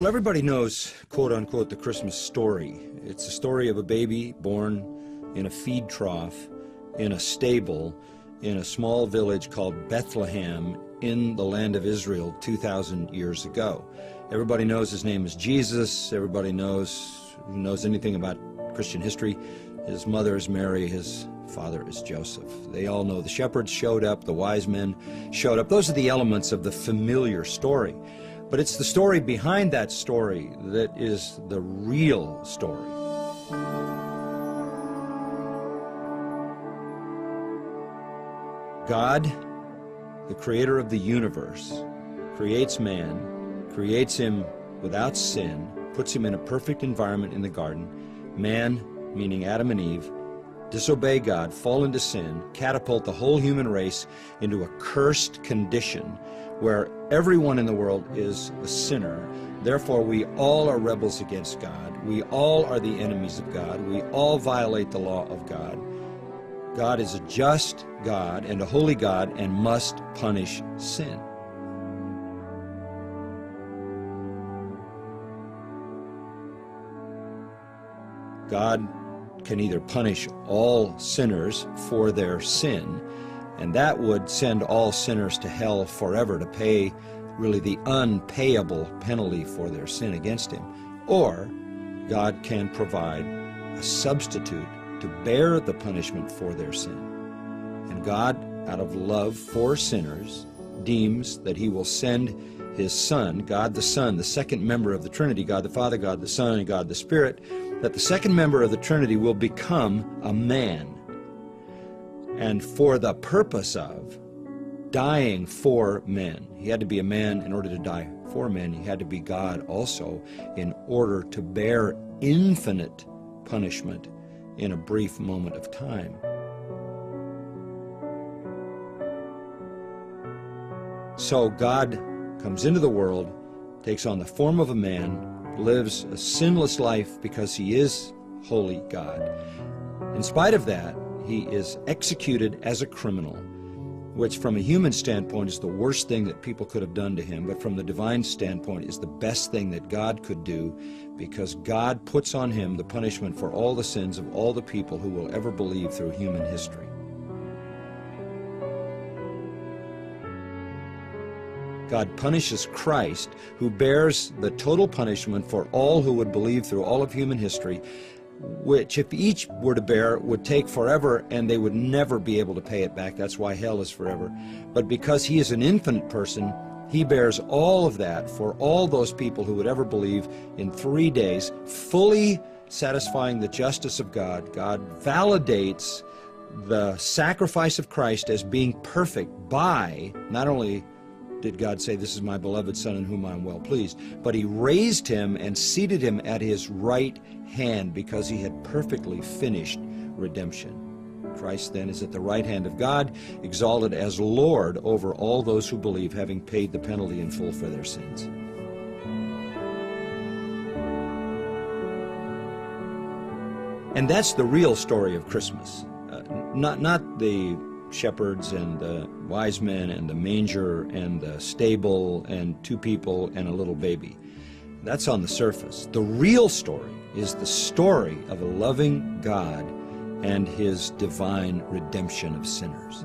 Well, everybody knows, quote-unquote, the Christmas story. It's a story of a baby born in a feed trough, in a stable, in a small village called Bethlehem in the land of Israel 2,000 years ago. Everybody knows his name is Jesus. Everybody knows, who knows anything about Christian history. His mother is Mary, his father is Joseph. They all know the shepherds showed up, the wise men showed up. Those are the elements of the familiar story. But it's the story behind that story that is the real story. God, the creator of the universe, creates man, creates him without sin, puts him in a perfect environment in the garden. Man, meaning Adam and Eve, disobey God, fall into sin, catapult the whole human race into a cursed condition where everyone in the world is a sinner. Therefore, we all are rebels against God. We all are the enemies of God. We all violate the law of God. God is a just God and a holy God and must punish sin. God can either punish all sinners for their sin, and that would send all sinners to hell forever to pay really the unpayable penalty for their sin against him. Or God can provide a substitute to bear the punishment for their sin. And God, out of love for sinners, deems that he will send his Son, God the Son, the second member of the Trinity, God the Father, God the Son, and God the Spirit, that the second member of the Trinity will become a man. And for the purpose of dying for men. He had to be a man in order to die for men. He had to be God also in order to bear infinite punishment in a brief moment of time. So God comes into the world, takes on the form of a man, lives a sinless life because he is holy God. In spite of that, he is executed as a criminal, which from a human standpoint is the worst thing that people could have done to him, but from the divine standpoint is the best thing that God could do, because God puts on him the punishment for all the sins of all the people who will ever believe through human history. God punishes Christ, who bears the total punishment for all who would believe through all of human history, which if each were to bear would take forever and they would never be able to pay it back. That's why hell is forever. But because he is an infinite person, he bears all of that for all those people who would ever believe in 3 days, fully satisfying the justice of God. God validates the sacrifice of Christ as being perfect by not only did God say, "This is my beloved Son in whom I am well pleased," but he raised him and seated him at his right hand because he had perfectly finished redemption. Christ then is at the right hand of God, exalted as Lord over all those who believe, having paid the penalty in full for their sins. And that's the real story of Christmas, not the shepherds and the wise men and the manger and the stable and 2 people and a little baby. That's on the surface. The real story is the story of a loving God and his divine redemption of sinners.